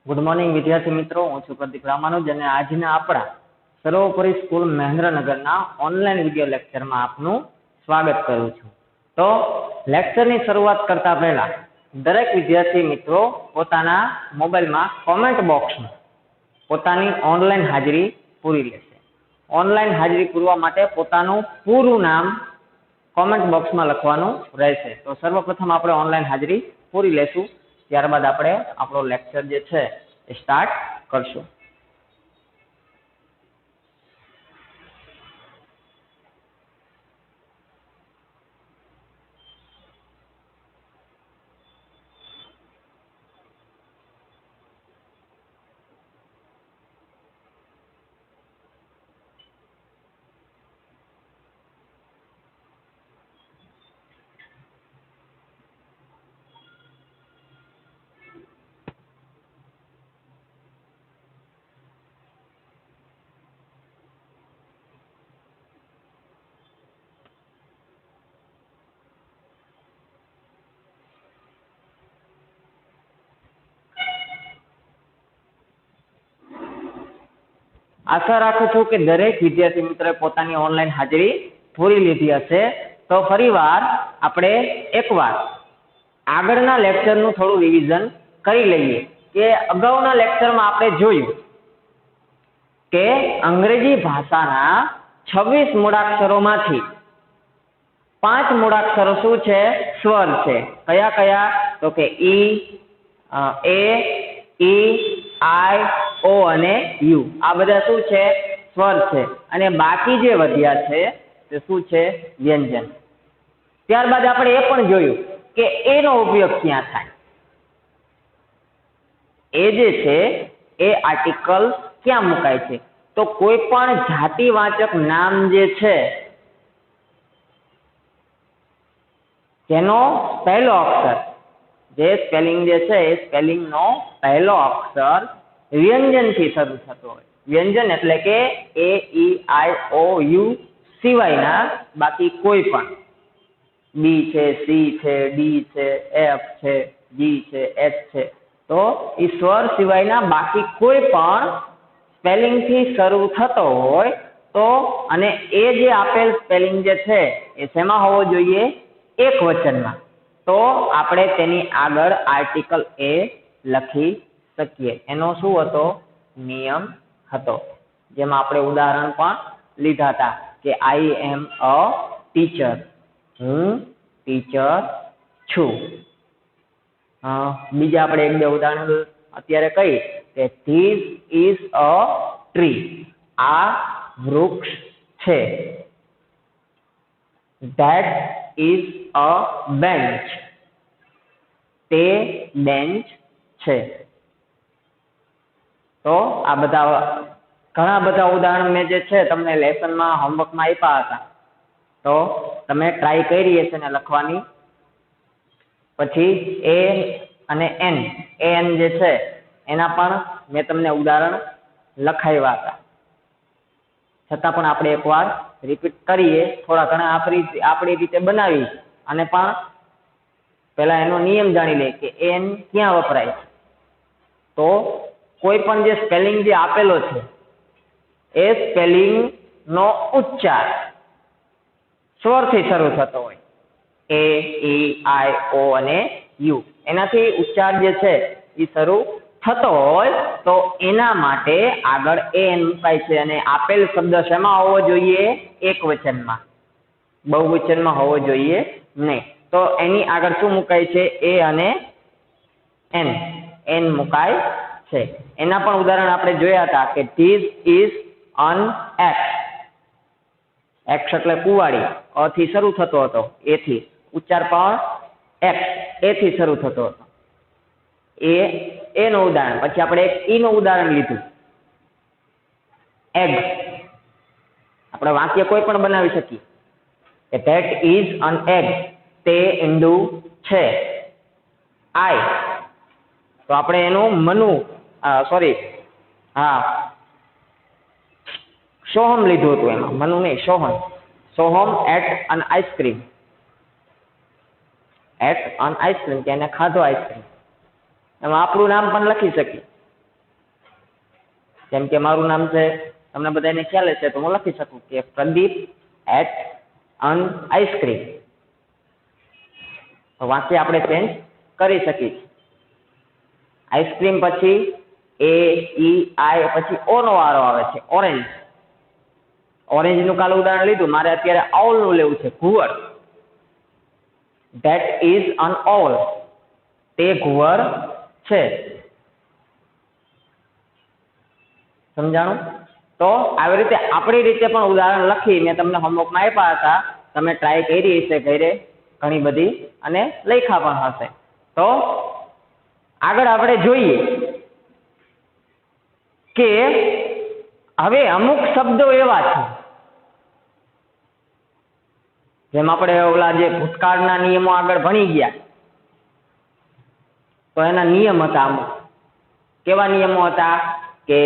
Good morning વિદ્યાર્થી મિત્રો, હું છું પ્રદીપ રામાનુજ અને આજના આપણા સર્વોપરી સ્કૂલ મહેન્દ્રનગરના ઓનલાઈન વિડીયો લેક્ચરમાં આપનું સ્વાગત કરું છું। તો લેક્ચરની શરૂઆત કરતા પહેલા દરેક વિદ્યાર્થી મિત્રો પોતાના મોબાઈલમાં કોમેન્ટ બોક્સમાં પોતાની ઓનલાઈન હાજરી પૂરી લેશે। ઓનલાઈન હાજરી પૂરવા માટે પોતાનું પૂરું નામ કોમેન્ટ બોક્સમાં લખવાનું રહેશે। તો સર્વપ્રથમ આપણે ઓનલાઈન હાજરી પૂરી લેશું, ત્યારબાદ આપણે આપણો લેક્ચર જે છે એ સ્ટાર્ટ કરશું। આશા રાખું છું કે દરેક વિદ્યાર્થી મિત્રોએ પોતાની ઓનલાઈન હાજરી પૂરી લીધી હશે। તો ફરીવાર આપણે એકવાર આગળના લેક્ચરનું થોડું રિવિઝન કરી લઈએ કે અગાઉના લેક્ચરમાં આપણે જોયું કે અંગ્રેજી ભાષાના 26 મૂળાક્ષરોમાંથી 5 મૂળાક્ષરો શું છે? સ્વર છે। કયા કયા? તો કે ઈ, એ, ઈ, આઈ, ઓ અને યુ। આ બધા શું છે? સ્વર છે। અને બાકી જે વધ્યા છે તે શું છે? વ્યંજન। ત્યારબાદ આપણે એ પણ જોયું કે એનો ઉપયોગ ક્યાં થાય। એ જે છે એ આર્ટિકલ ક્યાં મુકાય છે? તો કોઈ પણ જાતિવાચક નામ જે છે તેનો પહેલો અક્ષર, જે સ્પેલિંગ જે છે એ સ્પેલિંગ નો પહેલો અક્ષર વ્યંજન થી શરૂ થતો હોય। વ્યંજન એટલે કે એ, ઈ, આઈ, ઓ, યુ સિવાયના બાકી કોઈ પણ બી છે, સી છે, ડી છે, એફ છે, જી છે, એચ છે, તો એ સ્વર સિવાયના બાકી કોઈ પણ સ્પેલિંગ થી શરૂ થતો હોય તો અને એ જે આપેલ સ્પેલિંગ જે છે એ શેમાં હોવો જોઈએ? એક વચનમાં। તો આપણે તેની આગળ આર્ટિકલ એ લખી શકીએ। એનો શું હતો? નિયમ હતો, જેમાં આપણે ઉદાહરણ પણ લીધા હતા કે આઈ એમ અ ટીચર, હું ટીચર છું। બીજા આપણે એક બે ઉદાહરણ અત્યારે કહી કે ધીસ ઇઝ અ ટ્રી, આ વૃક્ષ છે। ધેટ ઇઝ અ બેન્ચ, તે બેન્ચ છે। તો આ બધા ઘણા બધા ઉદાહરણ મેં જે છે તમને લેસનમાં હોમવર્કમાં આપ્યા હતા, તો તમે ટ્રાય કરી હશે ને લખવાની। પછી એ અને એન જે છે એના પણ મેં તમને ઉદાહરણ લખાવ્યા હતા, છતાં પણ આપણે એકવાર રિપીટ કરીએ, થોડા ઘણા આપણી રીતે બનાવી અને પણ પહેલા એનો નિયમ જાણી લે કે એન ક્યાં વપરાય છે। તો કોઈ પણ જે સ્પેલિંગ જે આપેલો છે એ સ્પેલિંગ નો ઉચ્ચાર સ્વરથી શરૂ થતો હોય, એ, ઈ, આઈ, ઓ અને યુ, એનાથી ઉચ્ચાર જે છે એ શરૂ થતો હોય તો એના માટે આગળ એન મુકાય છે। અને આપેલ શબ્દ શેમાં હોવો જોઈએ? એક વચનમાં, બહુવચનમાં હોવો જોઈએ નહીં। તો એની આગળ શું મુકાય છે? એ અને એન મુકાય છે। એના પણ ઉદાહરણ આપણે જોયા હતા કે this is an x, x એટલે કુવાડી, અ થી શરૂ થતો હતો, એ થી ઉચ્ચાર પણ એક્સ, એ થી શરૂ થતો હતો। એનું ઉદાહરણ પછી આપણે એક ઈ નું ઉદાહરણ લીધું, એગ। આપણે વાક્ય કોઈ પણ બનાવી શકીએ કે ધેટ ઇઝ અન એગ, તે ઈંડું છે। આઈ, તો આપણે એનું સોહમ લીધું હતું, એમાં મનુ નહીં, સોહમ એટ અન આઈસ્ક્રીમ, કે એને ખાધો આઈસ્ક્રીમ। એમાં આપણું નામ પણ લખી શકીએ જેમ કે મારું નામ છે, તમને બધાને ખ્યાલ હશે, તો હું લખી શકું કે પ્રદીપ એટ અન આઈસ્ક્રીમ. તો વાક્ય આપણે ચેન્જ કરી શકીએ. આઈસ્ક્રીમ પછી એ ઈ આઈ પછી ઓ નો વારો આવે છે, ઓરેન્જ. ઓરેન્જ નું કાલે ઉદાહરણ લીધું, મારે અત્યારે ઓલ નું લેવું છે, ઘુવડ. That is an owl. તે ઘુવડ છે. સમજાણું? તો આવી રીતે આપણી રીતે પણ ઉદાહરણ લખી મેં તમને હોમવર્કમાં આપ્યા હતા, તમે ટ્રાય કરી હશે ઘરે ઘણી બધી અને લખ્યા પણ હશે. તો આગળ આપણે જોઈએ કે હવે અમુક શબ્દો એવા છે જેમ આપણે ઓલા જે ભૂતકાળના નિયમો આગળ ભણી ગયા, તો એના નિયમ હતા અમુક. કેવા નિયમો હતા કે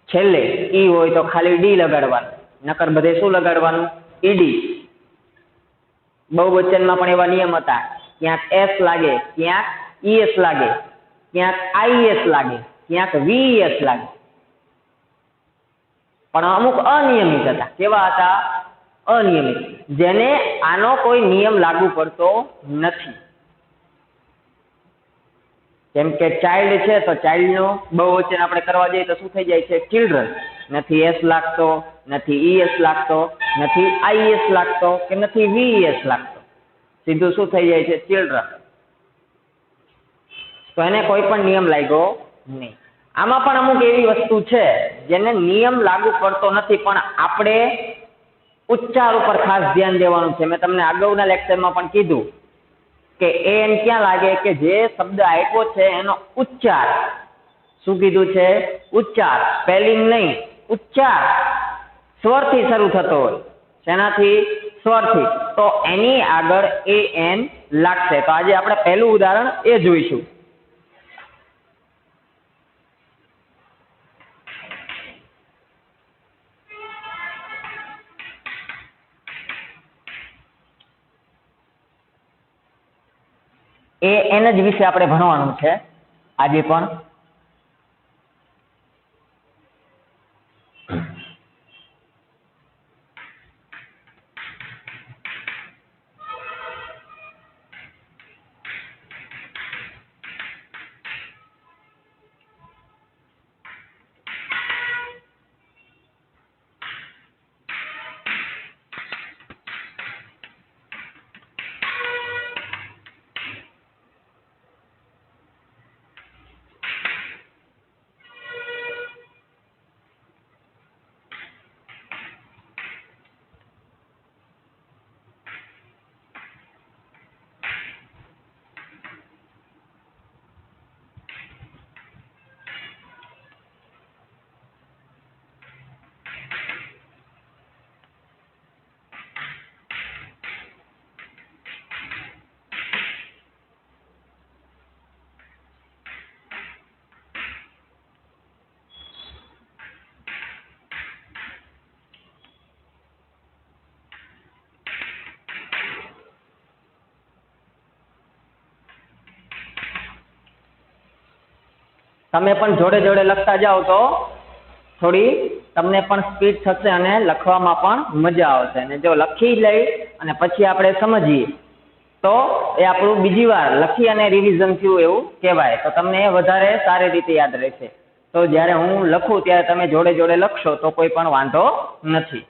છેલ્લે ઈ હોય તો ખાલી ડી લગાડવાનું, નકર બધે શું લગાડવાનું? ઈડી. બહુવચનમાં પણ એવા નિયમ હતા, ક્યાંક એસ લાગે, ક્યાંક ઈએસ લાગે, ક્યાંક આઈએસ લાગે, ક્યાંક વીએસ લાગે. પણ અમુક અનિયમિત હતા. કેવા હતા? અનિયમિત, જેને આનો કોઈ નિયમ લાગુ પડતો નથી. જેમ કે ચાઇલ્ડ છે, તો ચાઇલ્ડ નો બહુવચન આપણે કરવા જઈએ તો શું થઈ જાય છે? ચિલ્ડ્રન. નથી એસ લાગતો, નથી ઈએસ લાગતો, નથી આઈએસ લાગતો કે નથી વીએસ લાગતો, સીધું શું થઈ જાય છે? ચિલ્ડ્રન. તો એને કોઈ પણ નિયમ લાગ્યો નહીં. આમાં પણ અમુક એવી વસ્તુ છે જેને નિયમ લાગુ પડતો નથી, પણ આપણે ઉચ્ચાર ઉપર ખાસ ધ્યાન દેવાનું છે. મેં તમને અગાઉના લેક્ચરમાં પણ કીધું કે એન ક્યાં લાગે? કે જે શબ્દ આપ્યો છે એનો ઉચ્ચાર. શું કીધું છે? ઉચ્ચાર. સ્પેલિંગ નહીં, ઉચ્ચાર સ્વરથી શરૂ થતો હોય. શેનાથી? સ્વરથી. તો એની આગળ એ એન લાગશે. તો આજે આપણે પહેલું ઉદાહરણ એ જોઈશું. એન જ વિશે આપણે ભણવાનું છે આજે પણ. તમે પણ જોડે જોડે લખતા જાઓ તો થોડી તમને પણ સ્પીડ થશે અને લખવામાં પણ મજા આવશે. અને જો લખી લઈ અને પછી આપણે સમજીએ તો એ આપણું બીજી વાર લખી અને રિવિઝન થયું એવું કહેવાય. તો તમને વધારે સારી રીતે યાદ રહેશે. તો જ્યારે હું લખું ત્યારે તમે જોડે જોડે લખશો તો કોઈ પણ વાંધો નથી.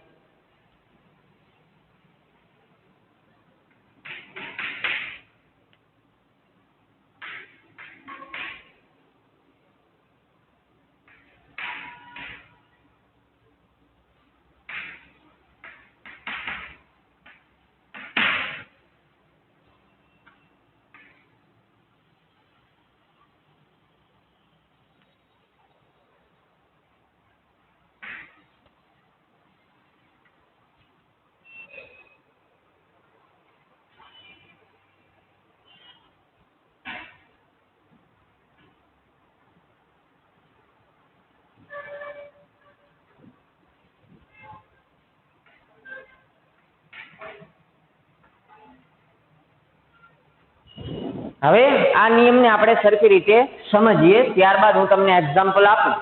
હવે આ નિયમને આપણે સરખી રીતે સમજીએ, ત્યારબાદ હું તમને એક્ઝામ્પલ આપું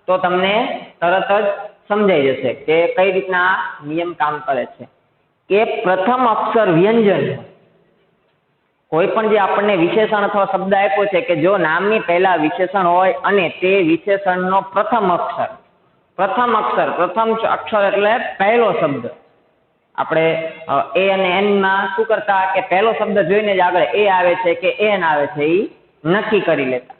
તો તમને તરત જ સમજાઈ જશે કે કઈ રીતના આ નિયમ કામ કરે છે. કે પ્રથમ અક્ષર વ્યંજન, કોઈ પણ જે આપણને વિશેષણ અથવા શબ્દ આપ્યો છે કે જો નામની પહેલા વિશેષણ હોય અને તે વિશેષણનો પ્રથમ અક્ષર એટલે પહેલો શબ્દ. આપણે એ અને એન માં શું કરતા કે પહેલો શબ્દ જોઈને જ આગળ એ આવે છે કે એન આવે છે એ નક્કી કરી લેતા,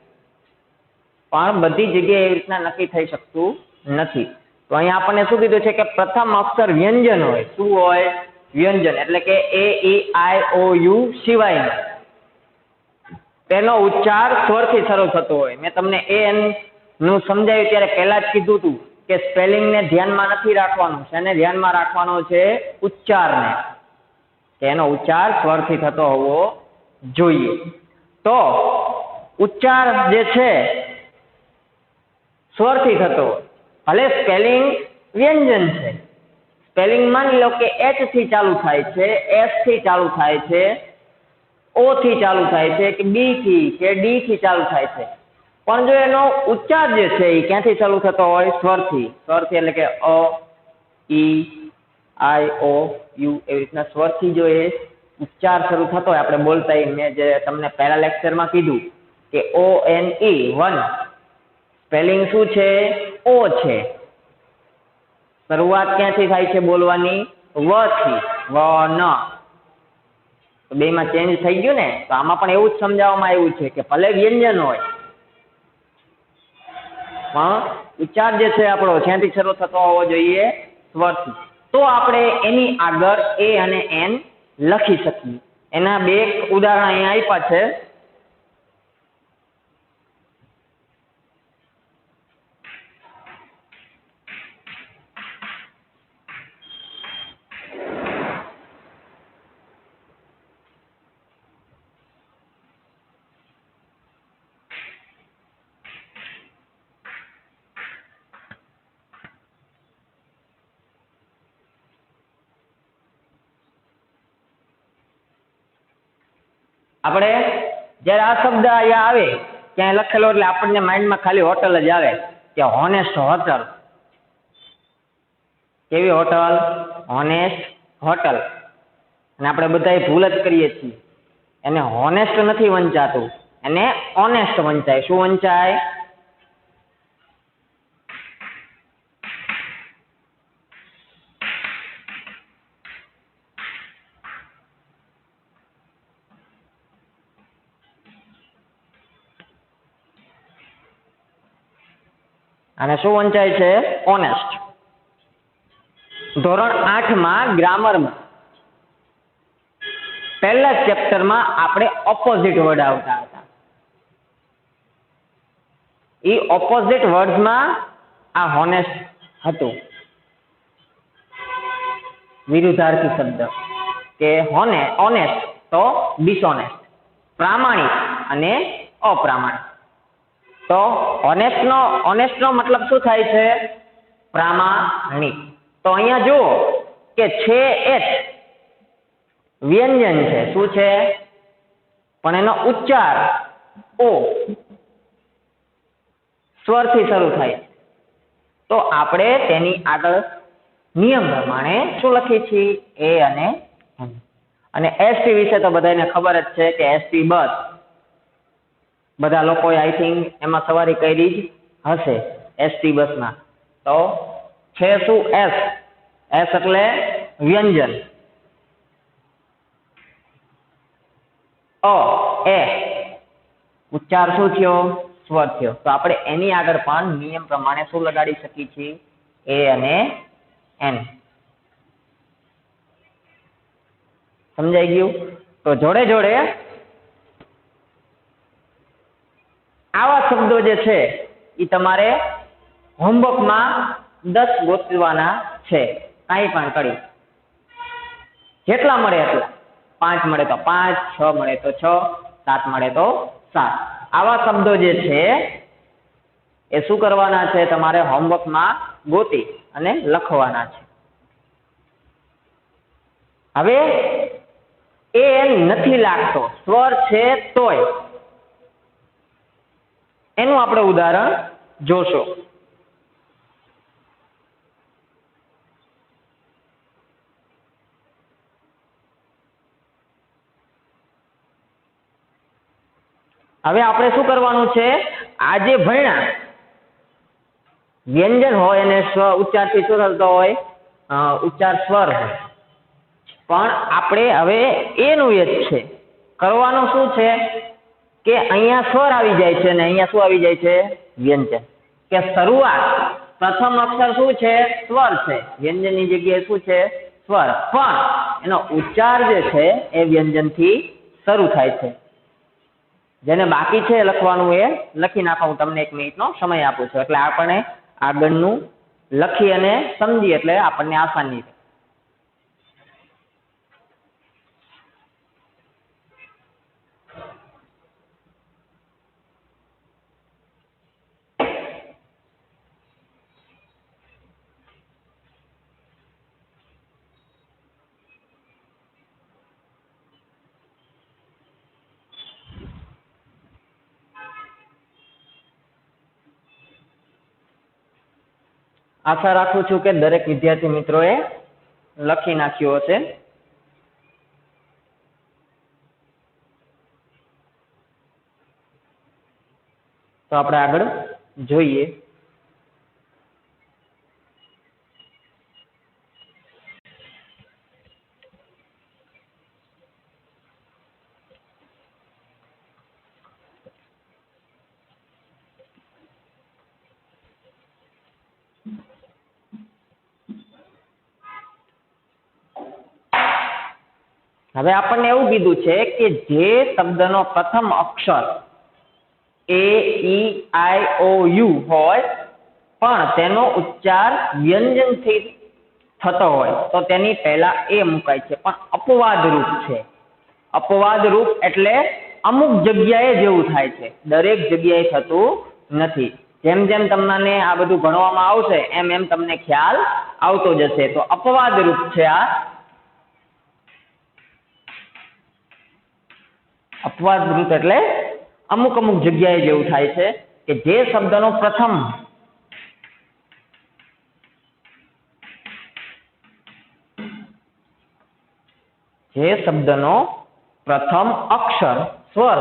પણ બધી જગ્યાએ એવી રીતના નક્કી થઈ શકતું નથી. તો અહીંયા આપણને શું કીધું છે કે પ્રથમ અક્ષર વ્યંજન હોય. શું હોય? વ્યંજન. એટલે કે એ ઈ આઈ ઓ યુ સિવાયનો તેનો ઉચ્ચાર સ્વરથી શરૂ થતો હોય. મેં તમને એ એન નું સમજાવ્યું ત્યારે પહેલા જ કીધું હતું કે સ્પેલિંગને ધ્યાનમાં નથી રાખવાનું, શેને ધ્યાનમાં રાખવાનો છે? ઉચ્ચારને, કે એનો ઉચ્ચાર સ્વરથી થતો હોવો જોઈએ. તો ઉચ્ચાર જે છે સ્વરથી થતો, ભલે સ્પેલિંગ વ્યંજન છે, સ્પેલિંગ માની લો કે એચ થી ચાલુ થાય છે, એસ થી ચાલુ થાય છે, ઓ થી ચાલુ થાય છે, કે બી થી કે ડી થી ચાલુ થાય છે, પણ જો એનો ઉચ્ચાર જે છે એ ક્યાંથી ચાલુ થતો હોય? સ્વરથી. એટલે કે અ, ઈ, આઈ, ઓ, યુ એવી રીતના સ્વરથી જો એ ઉચ્ચાર શરૂ થતો હોય, આપણે બોલતા મેં જે તમને પહેલા લેક્ચરમાં કીધું કે O N E one, spelling શું છે? ઓ છે. શરૂઆત ક્યાંથી થાય છે બોલવાની? વ થી. વ ન. તો બેમાં ચેન્જ થઈ ગયું ને. તો આમાં પણ એવું જ સમજાવવામાં આવ્યું છે કે ભલે વ્યંજન હોય પણ ઉચ્ચાર જે છે આપણો જ્યાંથી શરૂ થતો હોવો જોઈએ? સ્વરથી. તો આપણે એની આગળ એ અને એન લખી શકીએ. એના બે ઉદાહરણ અહીંયા આપ્યા છે. આપણે જ્યારે આ શબ્દ અહીંયા આવે ક્યાંય લખેલો એટલે આપણને માઇન્ડમાં ખાલી હોટલ જ આવે કે હોનેસ્ટ હોટલ. કેવી હોટલ? Honest hotel. અને આપણે બધાય ભૂલ જ કરીએ છીએ. એને હોનેસ્ટ નથી વંચાતું, એને ઓનેસ્ટ વંચાય. શું વંચાય? અને શું વંચાય છે? ઓનેસ્ટ. ધોરણ 8 માં ગ્રામરમાં પહેલા ચેપ્ટરમાં આપણે ઓપોઝિટ વર્ડ આવતા હતા. એ ઓપોઝિટ વર્ડ્સમાં આ હોનેસ્ટ હતું. વિરુદ્ધાર્થી શબ્દ કે ઓનેસ્ટ તો ડિસઓનેસ્ટ, પ્રામાણિક અને અપ્રામાણિક. તો ઓનેસ્ટ નો મતલબ શું થાય છે? પ્રામાણિક. તો અહીંયા જુઓ કે છે એચ વ્યંજન છે. શું છે? પણ એનો ઉચ્ચાર ઓ સ્વરથી શરૂ થાય. તો આપણે તેની આગળ નિયમ પ્રમાણે શું લખીએ છીએ? એ અને એન. અને એસટી વિશે તો બધાને ખબર જ છે કે એસટી બસ, બધા લોકોએ આઈ થિંક એમાં સવારી કરી જ હશે એસટી બસમાં. તો છે શું? એસ. એસ એટલે વ્યંજન. એ ઉચ્ચાર શું થયો? સ્વર થયો. તો આપણે એની આગળ પણ નિયમ પ્રમાણે શું લગાડી શકીએ છીએ? એ અને એન. સમજાઈ ગયું? તો જોડે જોડે આવા શબ્દો જે છે એ તમારે હોમવર્કમાં 10 ગોતવાના છે. કાંઈ પણ કરી, જેટલા મળે એટલા. 5 મળે તો 5, 6 મળે તો 6, 7 મળે તો 7. આવા શબ્દો જે છે એ શું કરવાના છે? તમારે હોમવર્કમાં ગોતી અને લખવાના છે. હવે એ નથી લાગતો, સ્વર છે તોય એનું આપણે ઉદાહરણ જોશો. હવે આપણે શું કરવાનું છે, આ જે ભણ્યા વ્યંજન હોય અને ઉચ્ચારથી શું થતો હોય, ઉચ્ચાર સ્વર હોય, પણ આપણે હવે એનું એ જ છે કરવાનું શું છે કે અહીંયા સ્વર આવી જાય છે અને અહીંયા શું આવી જાય છે, વ્યંજન. કે શરૂઆત પ્રથમ અક્ષર શું છે, સ્વર છે, વ્યંજનની જગ્યાએ શું છે, સ્વર, પણ એનો ઉચ્ચાર જે છે એ વ્યંજનથી શરૂ થાય છે. જેને બાકી છે લખવાનું એ લખી નાખો, હું તમને 1 મિનિટનો સમય આપું છું, એટલે આપણે આગળનું લખી અને સમજી એટલે આપણને આસાની રહે. આશા રાખું છું કે દરેક વિદ્યાર્થી મિત્રોએ લખી નાખ્યું હશે. તો આપણે આગળ જોઈએ. હવે આપણને એવું કીધું છે કે જે શબ્દનો પ્રથમ અક્ષર એ ઈ આઈ ઓ યુ હોય પણ તેનો ઉચ્ચાર વ્યંજનથી થતો હોય તો તેની પહેલા એ મુકાય છે, પણ અપવાદ રૂપ છે. અપવાદ રૂપ એટલે અમુક જગ્યાએ જેવું થાય છે, દરેક જગ્યાએ થતું નથી. જેમ જેમ તમને આ બધું ભણવામાં આવશે એમ એમ તમને ખ્યાલ આવતો જશે. તો અપવાદ રૂપ છે આ. અપવાદ રૂપ એટલે અમુક અમુક જગ્યાએ જેવું થાય છે કે જે શબ્દનો પ્રથમ અક્ષર સ્વર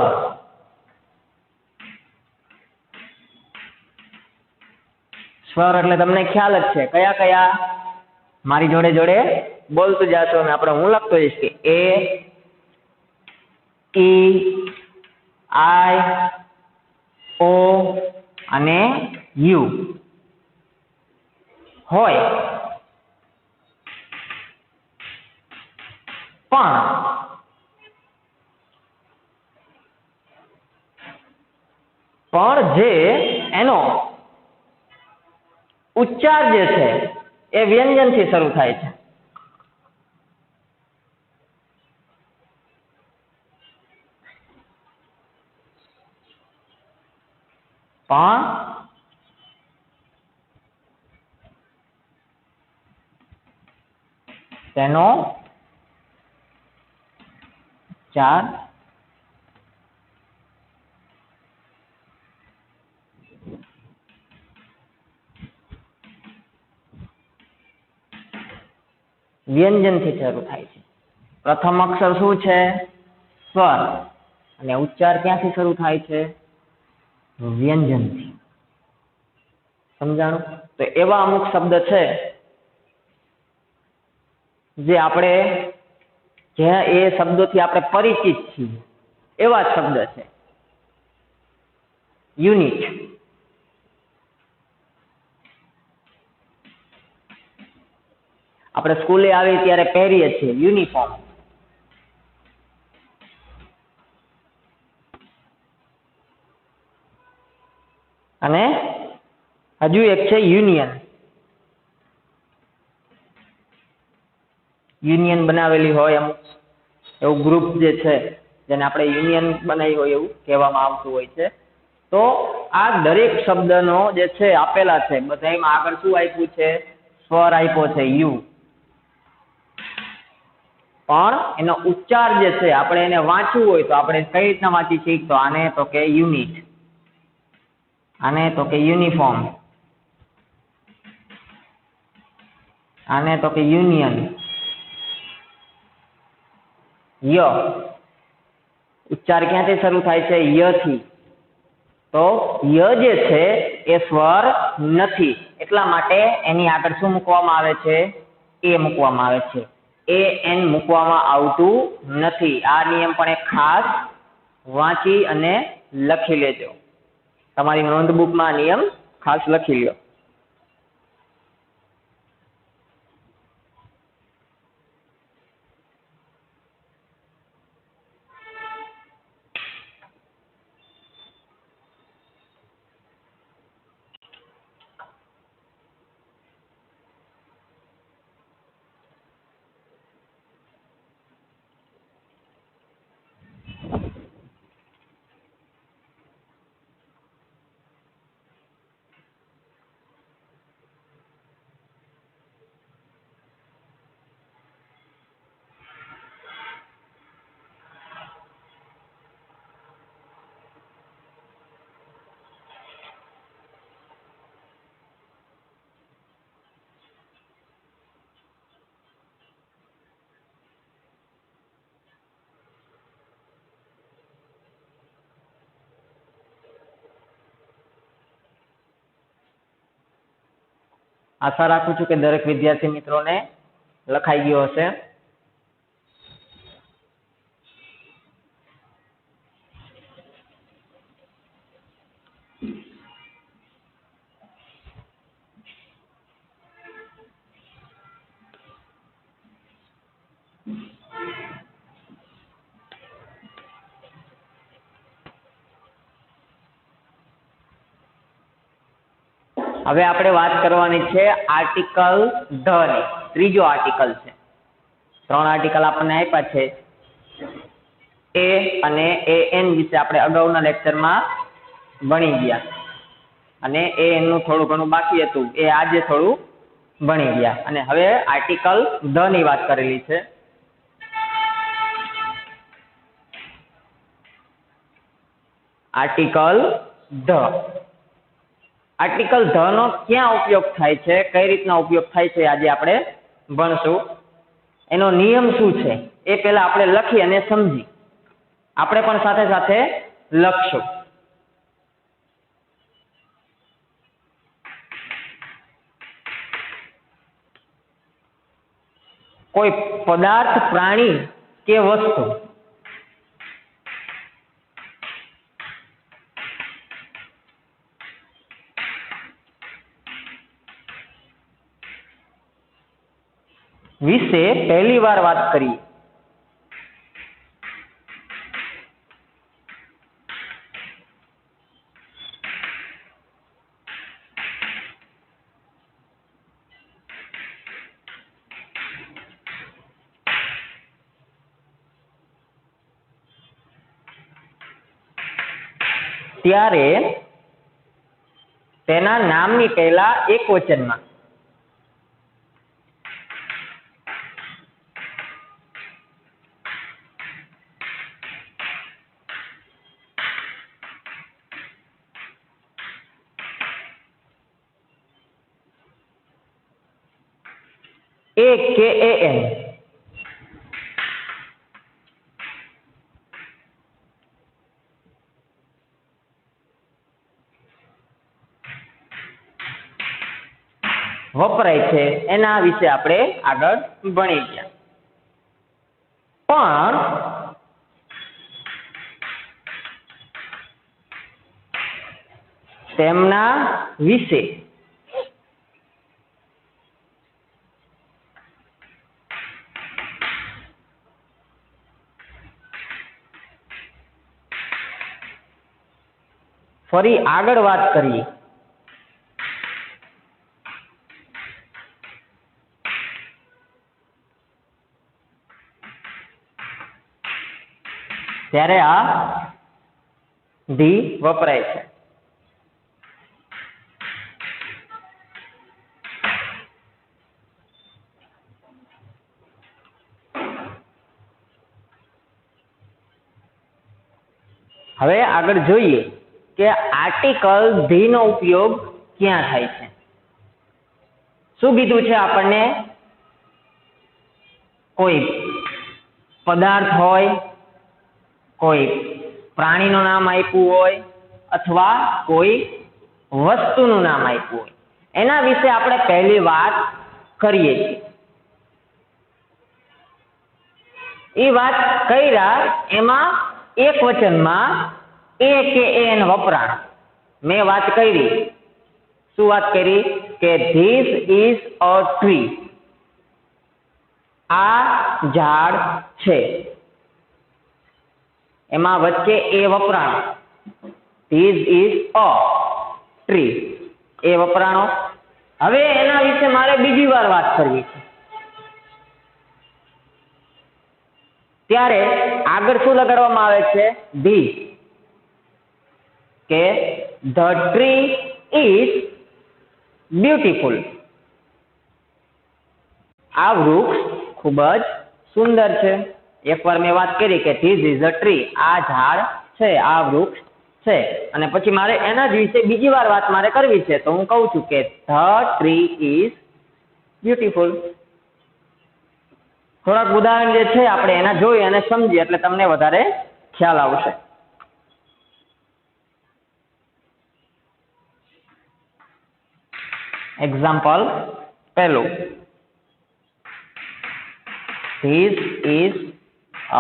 એટલે તમને ખ્યાલ જ છે કયા કયા, મારી જોડે જોડે બોલતું જાશો અને હું લખતો જઈશ કે એ ઈ આઈ ઓ અને યુ હોય પણ જે એનો ઉચ્ચાર જે છે એ વ્યંજનથી શરૂ થાય છે. પણ તેનો ઉચ્ચાર વ્યંજનથી શરૂ થાય છે. પ્રથમ અક્ષર શું છે? સ્વર. અને ઉચ્ચાર ક્યાંથી શરૂ થાય છે? વ્યંજનથી. સમજાણું? તો એવા અમુક શબ્દ છે જે આપણે એ શબ્દોથી આપણે પરિચિત છીએ એવા જ શબ્દ છે. યુનિટ. આપણે સ્કૂલે આવી ત્યારે પહેરીએ છીએ યુનિફોર્મ. અને હજુ એક છે યુનિયન. યુનિયન બનાવેલી હોય અમુક એવું ગ્રુપ જે છે જેને આપણે યુનિયન બનાવી હોય એવું કહેવામાં આવતું હોય છે. તો આ દરેક શબ્દનો જે છે આપેલા છે બધામાં આગળ શું આપ્યું છે? સ્વર આપ્યો છે યુ. પણ એનો ઉચ્ચાર જે છે આપણે એને વાંચવું હોય તો આપણે કઈ રીતના વાંચી છીએ? તો આને તો કે યુનિટ, આને તો કે યુનિફોર્મ, આને તો કે યુનિયન. ઉચ્ચાર ક્યાંથી શરૂ થાય છે? ય થી. તો ય જે છે એ સ્વર નથી, એટલા માટે એની આગળ શું મૂકવામાં આવે છે? એ મૂકવામાં આવે છે. એ એન મૂકવામાં આવતું નથી. આ નિયમ પણ એક ખાસ વાંચી અને લખી લેજો. તમારી નોંધબુકમાં નિયમ ખાસ લખી લો. આશા રાખું છું કે દરેક વિદ્યાર્થી મિત્રોને લખાઈ ગયો હશે. હવે આપણે વાત કરવાની છે આર્ટિકલ ધ ની. ત્રીજો આર્ટિકલ છે. 3 આર્ટિકલ આપણને આપ્યા છે. એ અને એન વિશે આપણે અગાઉના લેક્ચરમાં ભણી ગયા, અને એન નું થોડું ઘણું બાકી હતું, એ આજે થોડું ભણી ગયા. અને હવે આર્ટિકલ ધ ની વાત કરેલી છે. Article the. આર્ટિકલ ધ નો ક્યાં ઉપયોગ થાય છે, કઈ રીતના ઉપયોગ થાય છે, આજે આપણે ભણશું. એનો નિયમ શું છે એ પહેલા આપણે લખી અને સમજી આપણે પણ સાથે સાથે લખશું. કોઈ પદાર્થ, પ્રાણી કે વસ્તુ વિશે પહેલી વાર વાત કરીએ ત્યારે તેના નામની પહેલા એકવચનમાં એ કે એન વપરાય છે, એના વિશે આપણે આગળ ભણી ગયા. પણ તેમના વિશે ફરી આગળ વાત કરીએ ત્યારે આ ધી વપરાય છે. હવે આગળ જોઈએ કે આર્ટિકલ ધી નો ઉપયોગ ક્યાં થાય છે. શું કીધું છે આપણને? કોઈ પદાર્થ હોય કોઈ પ્રાણીનું નામ આપ્યું હોય અથવા કોઈ વસ્તુનું નામ આપ્યું હોય, એના વિશે આપણે પહેલી વાત કરીએ છીએ. એ વાત કર્યા એમાં એક વચનમાં એ કે એન વપરાણ. મેં વાત કરી, શું વાત કરી કે ધીસ ઇઝ અ ટ્રી, આ ઝાડ છે. એમાં વચ્ચે એ વપરાણો, ધીસ ઇઝ અ ટ્રી, એ વપરાણો. હવે એના વિશે મારે બીજી વાર વાત કરવી છે, ત્યારે આગળ શું લગાડવામાં આવે છે? ધીસ, કે ધ ટ્રી ઇઝ બ્યુટીફુલ, આ વૃક્ષ ખૂબ જ સુંદર છે. એકવાર મેં વાત કરી કે ધીસ ઇઝ અ ટ્રી, આ ઝાડ છે, આ વૃક્ષ છે. અને પછી મારે એના જ વિશે બીજી વાર વાત મારે કરવી છે, તો હું કહું છું કે ધ ટ્રી ઇઝ બ્યુટીફુલ. થોડાક ઉદાહરણ જે છે આપણે એના જોઈએ અને સમજીએ એટલે તમને વધારે ખ્યાલ આવશે. એક્ઝામ્પલ પહેલું, ધીસ ઇઝ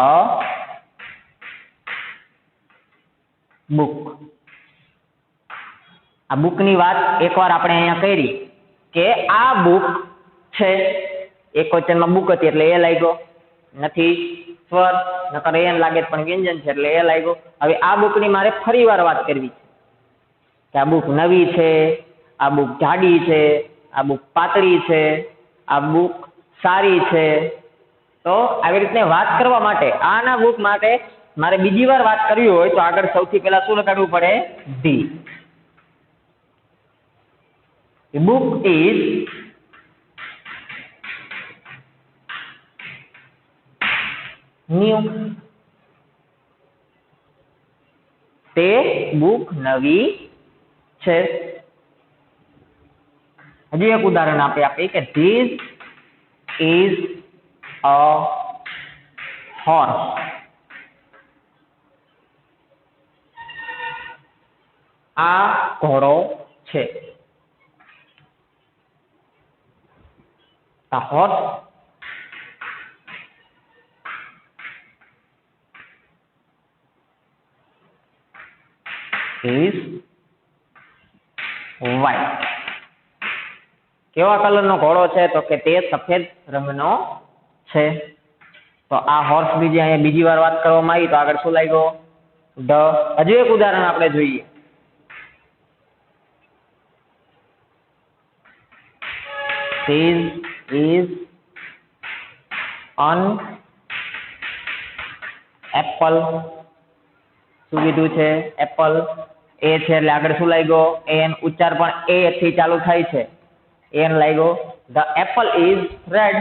અ બુક. આ બુકની વાત એકવાર આપણે અહીંયા કરી કે આ બુક છે. એક વચનમાં બુક હતી એટલે એ લાગ્યો, નથી સ્વર, નકર એન લાગે પણ વ્યંજન છે એટલે એ લાગ્યો. હવે આ બુકની મારે ફરીવાર વાત કરવી છે કે આ બુક નવી છે, આ બુક જાડી છે, આ બુક પાતળી છે, આ બુક સારી છે. તો આવી રીતે વાત કરવા માટે, આના બુક માટે મારે બીજી વાર વાત કરવી હોય તો આગળ સૌથી પહેલા શું લગાડવું પડે? The. The book is new. તે બુક નવી છે. હજી એક ઉદાહરણ આપીએ કે ધીસ ઇઝ અ હોર્સ. આ ઘોડો છે. A horse is white. કેવા કલરનો ઘોડો છે? તો કે તે સફેદ રંગનો છે. તો આ હોર્સ બીજી અહીંયા બીજી વાર વાત કરવામાં આવી તો આગળ શું લાગ્યો? ધ. હજુ એક ઉદાહરણ આપણે જોઈએ. This is an apple. શું કીધું છે? એપલ. એ છે એટલે આગળ શું લાગ્યો? એન. ઉચ્ચાર પણ એ થી ચાલુ થાય છે, એન લાગ્યો. The Apple is red.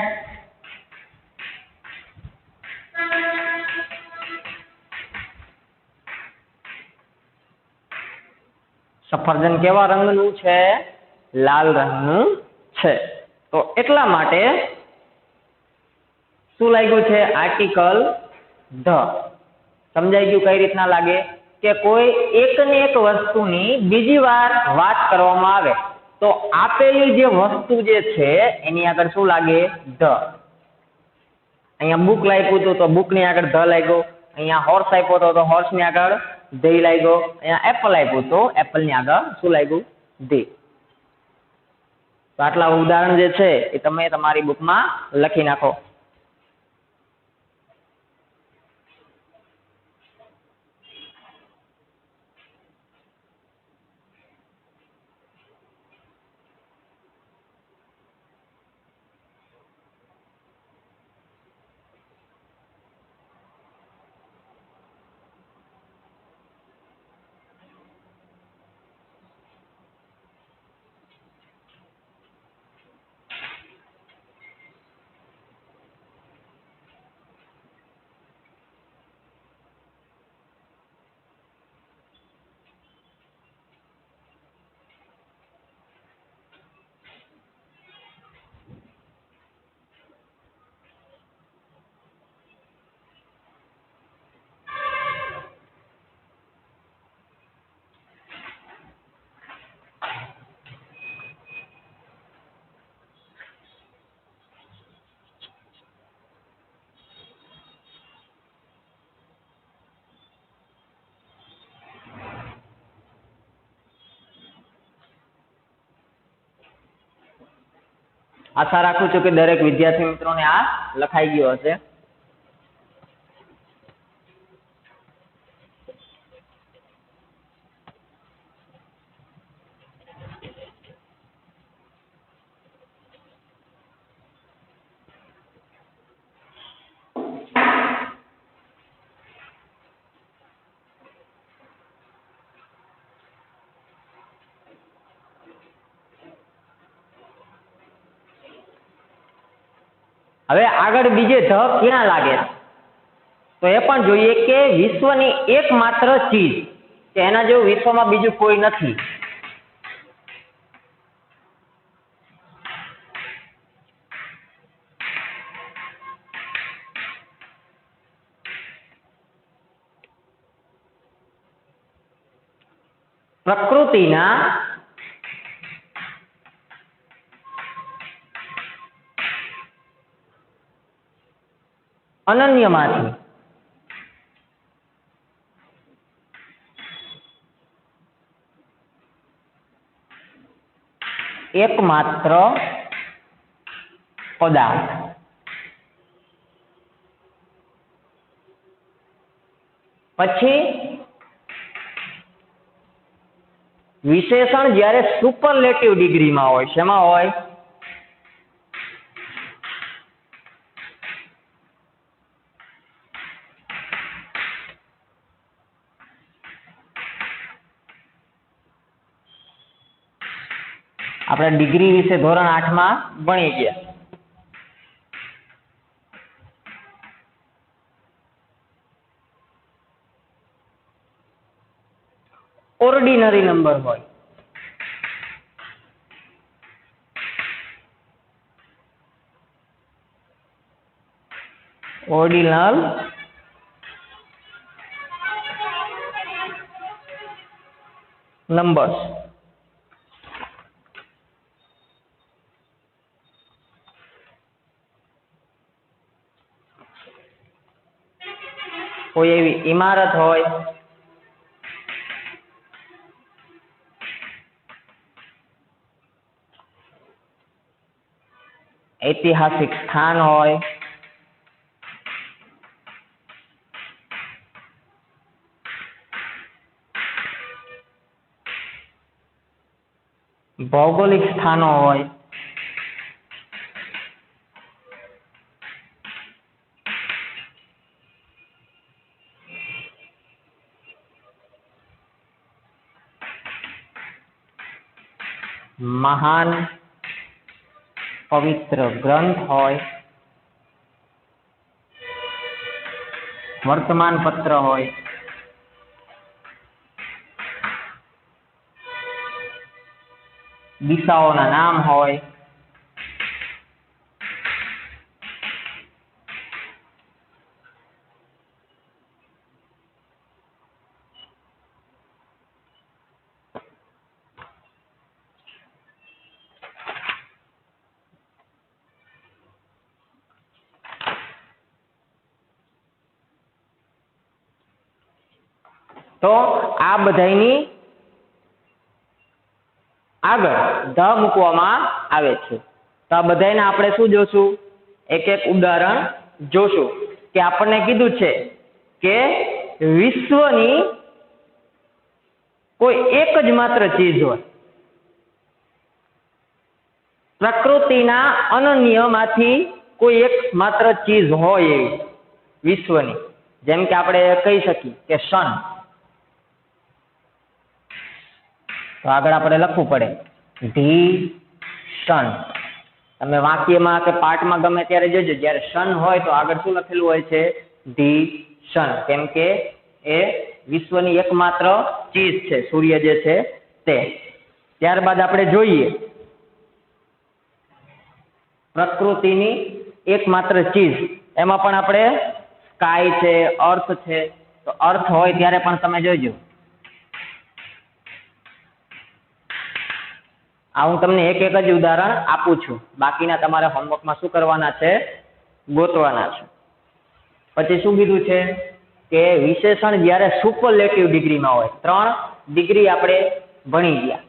સફરજન કેવા રંગનું છે? લાલ રંગનું છે. તો એટલા માટે શું લાગ્યું છે? Article the. સમજાઈ ગયું કઈ રીતના લાગે? કે કોઈ એકને એક વસ્તુની બીજી વાર વાત કરવામાં આવે તો આપેલી જે વસ્તુ જે છે એની આગળ શું લાગે? ધ. અહીંયા બુક લાગ્યું હતું તો બુક ની આગળ ધ લાગ્યો. અહીંયા હોર્સ આપ્યો હતો તો હોર્સ ની આગળ ધી લાગ્યો. અહીંયા એપલ આપ્યું તો એપલ ની આગળ શું લાગ્યું? ધી. તો આટલા ઉદાહરણ જે છે એ તમે તમારી બુકમાં લખી નાખો. આશા રાખું છું કે દરેક વિદ્યાર્થી મિત્રોને આ લખાઈ ગયો હશે. હવે આગળ બીજે ધ ક્યાં લાગે છે તો એ પણ જોઈએ કે વિશ્વની એકમાત્ર ચીજ કે એના જેવું વિશ્વમાં બીજું કોઈ નથી. પ્રકૃતિના અનન્યમાંથી એકમાત્ર પદાર્થ. પછી વિશેષણ જ્યારે સુપરલેટિવ ડિગ્રીમાં હોય, શેમાં હોય? આપણે ડિગ્રી વિશે ધોરણ 8 માં ભણી ગયા. ઓર્ડિનરી નંબર હોય. Ordinal numbers. કોઈ એવી ઇમારત હોય, ઐતિહાસિક સ્થાન હોય, ભૌગોલિક સ્થાનો હોય, મહાન પવિત્ર ગ્રંથ હોય, વર્તમાન પત્ર હોય, દિશાઓના નામ હોય, તો આ બધાની આગળ ધ મૂકવામાં આવે છે. તો આ બધાને આપણે શું જોશું? એક એક ઉદાહરણ જોશું કે આપણને કીધું છે કે વિશ્વની કોઈ એક જ માત્ર ચીજ હોય, પ્રકૃતિના અનન્યમાંથી કોઈ એક માત્ર ચીજ હોય એવી વિશ્વની. જેમ કે આપણે કહી શકીએ કે સન. તો આગળ આપણે લખવું પડે ધી સન. તમે વાક્યમાં કે પાઠમાં ગમે ત્યારે જોજો, જ્યારે સન હોય તો આગળ શું લખેલું હોય છે? ધી સન. કેમ કે એ વિશ્વની એકમાત્ર ચીજ છે, સૂર્ય જે છે તે. ત્યારબાદ આપણે જોઈએ પ્રકૃતિની એકમાત્ર ચીજ, એમાં પણ આપણે સ્કાય છે, અર્થ છે. તો અર્થ હોય ત્યારે પણ તમે જોજો, આ હું તમને એક એક જ ઉદાહરણ આપું છું, બાકીના તમારે હોમવર્કમાં શું કરવાના છે? ગોતવાના છે. પછી શું કીધું છે કે વિશેષણ જ્યારે સુપરલેટિવ ડિગ્રીમાં હોય. 3 ડિગ્રી આપણે ભણી ગયા.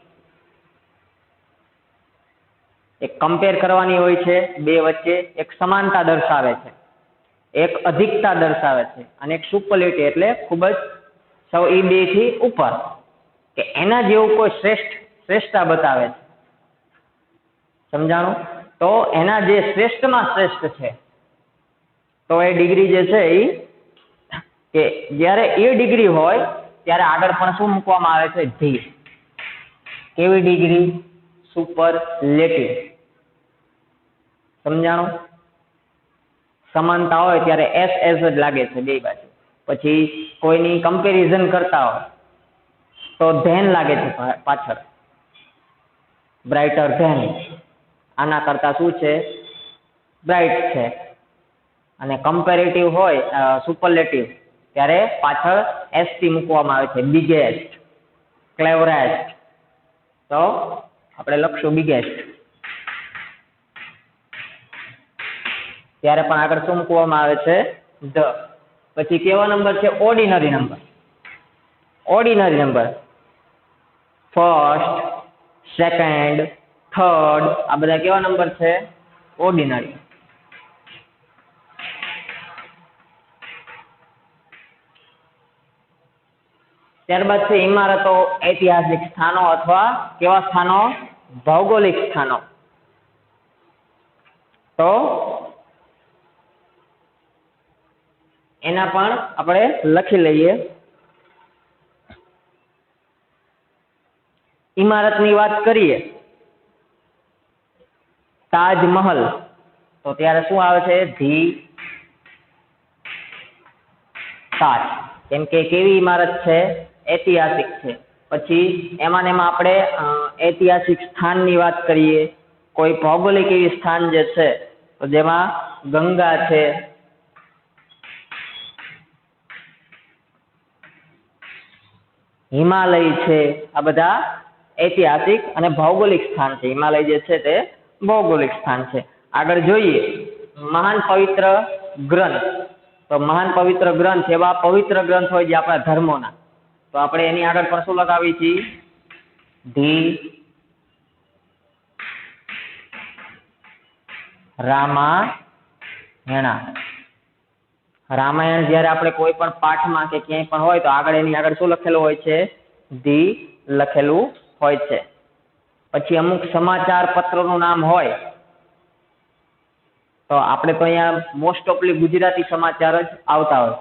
એક કમ્પેર કરવાની હોય છે, બે વચ્ચે એક સમાનતા દર્શાવે છે, એક અધિકતા દર્શાવે છે અને એક સુપરલેટિવ એટલે ખૂબ જ એ બે થી ઉપર કે એના જેવું કોઈ શ્રેષ્ઠતા બતાવે છે. સમજાણું? તો એના જે શ્રેષ્ઠમાં શ્રેષ્ઠ છે તો એ ડિગ્રી જે છે એ કે જ્યારે એ ડિગ્રી હોય ત્યારે આગળ પણ શું મૂકવામાં આવે છે? ધી. કેવી ડિગ્રી? સુપરલેટિવ. સમજાણું? સમાનતા હોય ત્યારે એસ જ લાગે છે બે બાજુ. પછી કોઈની કમ્પેરિઝન કરતા હોય તો ધેન લાગે છે પાછળ, બ્રાઇટર ધેન. આના કરતા શું છે? બ્રાઇટ છે. અને કમ્પેરેટિવ હોય સુપરલેટિવ ત્યારે પાછળ એસ થી મૂકવામાં આવે છે, બિગેસ્ટ, ક્લેવરેસ્ટ. તો આપણે લખશું બિગેસ્ટ. ત્યારે પણ આગળ શું મૂકવામાં આવે છે? ધ. પછી કેવો નંબર છે? Ordinary number. Ordinary number first, second, third આ બધા કેવા નંબર છે? ઓર્ડિનરી. ત્યારબાદ છે ઇમારતો, ઐતિહાસિક સ્થાનો અથવા કેવા સ્થાનો? ભૌગોલિક સ્થાનો. તો એના પણ આપણે લખી લઈએ. ઇમારતની વાત કરીએ, તાજમહલ, તો ત્યારે શું આવે છે? ધી તાજ. કેમ કે કેવી ઇમારત છે? ઐતિહાસિક છે. પછી એમાં ને એમાં આપણે ઐતિહાસિક સ્થાનની વાત કરીએ, કોઈ ભૌગોલિક એવી સ્થાન જે છે તો જેમાં ગંગા છે, હિમાલય છે, આ બધા ઐતિહાસિક અને ભૌગોલિક સ્થાન છે. હિમાલય જે છે તે ભૌગોલિક સ્થાન છે. આગળ જોઈએ મહાન પવિત્ર ગ્રંથ. તો મહાન પવિત્ર ગ્રંથ એવા પવિત્ર ગ્રંથ હોય જે આપણા ધર્મોના, તો આપણે એની આગળ પણ શું લગાવી છીએ? ધી. રામાયણ. રામાયણ જ્યારે આપણે કોઈ પણ પાઠમાં કે ક્યાંય પણ હોય તો આગળ એની આગળ શું લખેલું હોય છે? ધી લખેલું હોય છે. પછી અમુક સમાચાર પત્રોનું નામ હોય તો આપણે તો અહીંયા મોસ્ટ ઓફલી ગુજરાતી સમાચાર જ આવતા હોય,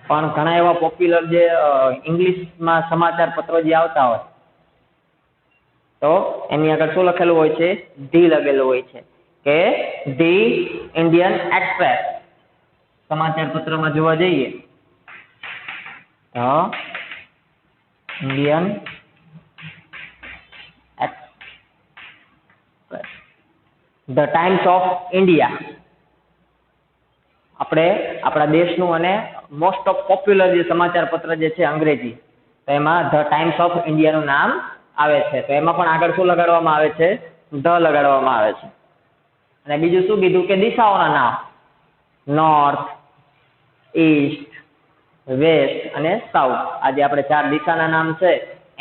પણ ઘણા એવા પોપ્યુલર જે ઇંગ્લિશમાં સમાચાર પત્રો જે આવતા હોય તો એની આગળ શું લખેલું હોય છે? ધી લખેલું હોય છે કે ધી ઇન્ડિયન એક્સપ્રેસ. સમાચાર પત્રમાં જોવા જઈએ તો Indian express, the times of India. આપણે આપણા દેશનું અને મોસ્ટ ઓફ પોપ્યુલર જે સમાચાર પત્ર જે છે અંગ્રેજી, તો એમાં ધ ટાઈમ્સ ઓફ ઇન્ડિયાનું નામ આવે છે. તો એમાં પણ આગળ શું લગાડવામાં આવે છે? ધ લગાડવામાં આવે છે. અને બીજું શું કીધું કે દિશાઓના નામ, નોર્થ, ઈસ્ટ, વેસ્ટ અને સાઉથ. આ જે આપણે 4 દિશાના નામ છે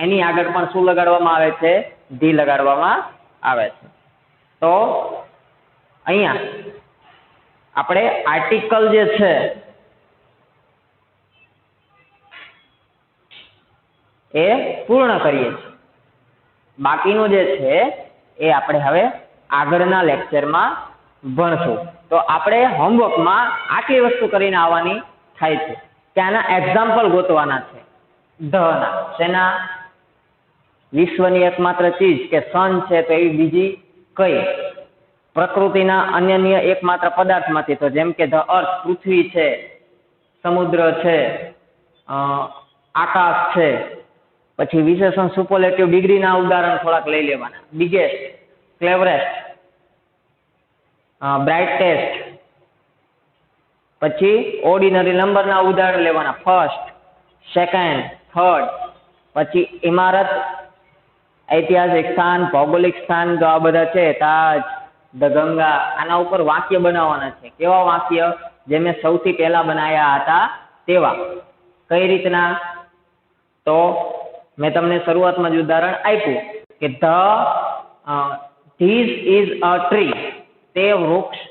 એની આગળ પણ શું લગાડવામાં આવે છે? ધી લગાડવામાં આવે છે. તો અહીંયા આપણે આર્ટિકલ જે છે એ પૂર્ણ કરીએ છીએ. બાકીનું જે છે એ આપણે હવે આગળના લેક્ચરમાં ભણશું. તો આપણે હોમવર્કમાં આટલી વસ્તુ કરીને આવવાની થાય છે કે આના એક્ઝામ્પલ ગોતવાના છે. ધના શેના? વિશ્વની એકમાત્ર ચીજ કે સન છે તો એવી બીજી કઈ? પ્રકૃતિના અનન્ય એકમાત્ર પદાર્થમાંથી, તો જેમ કે ધ અર્થ પૃથ્વી છે, સમુદ્ર છે, આકાશ છે. પછી વિશેષણ સુપરલેટિવ ડિગ્રીના ઉદાહરણ થોડાક લઈ લેવાના. Biggest, cleverest, brightest. પછી ઓર્ડિનરી નંબરના ઉદાહરણ લેવાના, ફર્સ્ટ, સેકન્ડ, થર્ડ. પછી ઇમારત, ઐતિહાસિક સ્થાન, ભૌગોલિક સ્થાન, તો આ બધા છે તાજ, ધ ગંગા. આના ઉપર વાક્ય બનાવવાના છે. કેવા વાક્ય? જે મેં સૌથી પહેલા બનાવ્યા હતા તેવા. કઈ રીતના? તો મેં તમને શરૂઆતમાં જ ઉદાહરણ આપ્યું કે ધીસ ઇઝ અ ટ્રી, તે વૃક્ષ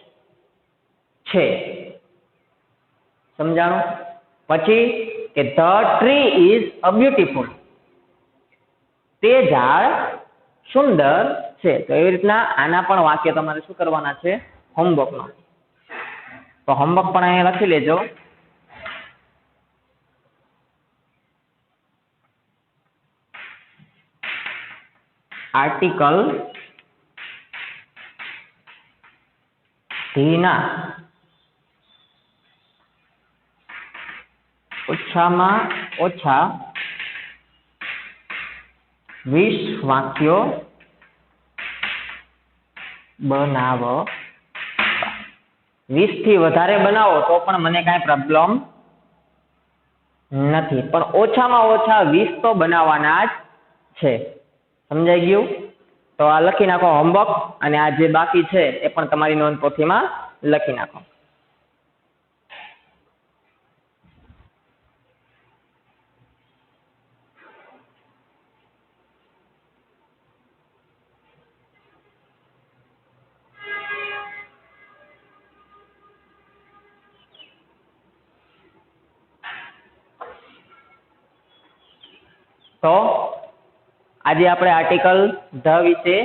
છે. સમજાણું? પછી કે the tree is a beautiful, તે ઝાડ સુંદર છે. તો એવી રીતના આના પણ વાક્ય તમારે શું કરવાના છે હોમવર્કમાં. તો હોમવર્ક પણ અહીંયા લખી લેજો. આર્ટિકલ ધીના ઓછામાં ઓછા 20 વાક્યો બનાવો. 20 થી વધારે બનાવો તો પણ મને કાંઈ પ્રોબ્લેમ નથી, પણ ઓછામાં ઓછા 20 તો બનાવવાના જ છે. સમજાઈ ગયું? તો આ લખી નાખો હોમવર્ક, અને આ જે બાકી છે એ પણ તમારી નોંધપોથીમાં લખી નાખો. તો આજે આપણે આર્ટિકલ ધ વિશે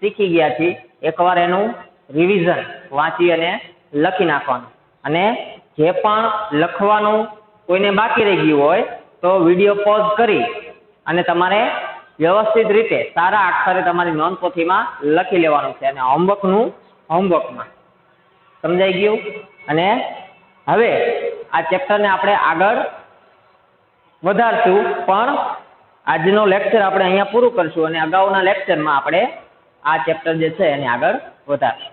શીખી ગયા છીએ. એકવાર એનું રિવિઝન વાંચી અને લખી નાખવાનું, અને જે પણ લખવાનું કોઈને બાકી રહી ગયું હોય તો વિડીયો પોઝ કરી અને તમારે વ્યવસ્થિત રીતે સારા અક્ષરે તમારી નોંધપોથીમાં લખી લેવાનું છે, અને હોમવર્કમાં. સમજાઈ ગયું? અને હવે આ ચેપ્ટરને આપણે આગળ વધારશું, પણ આજનો લેક્ચર આપણે અહીંયા પૂરું કરશું, અને અગાઉના લેક્ચરમાં આપણે આ ચેપ્ટર જે છે એને આગળ વધારશું.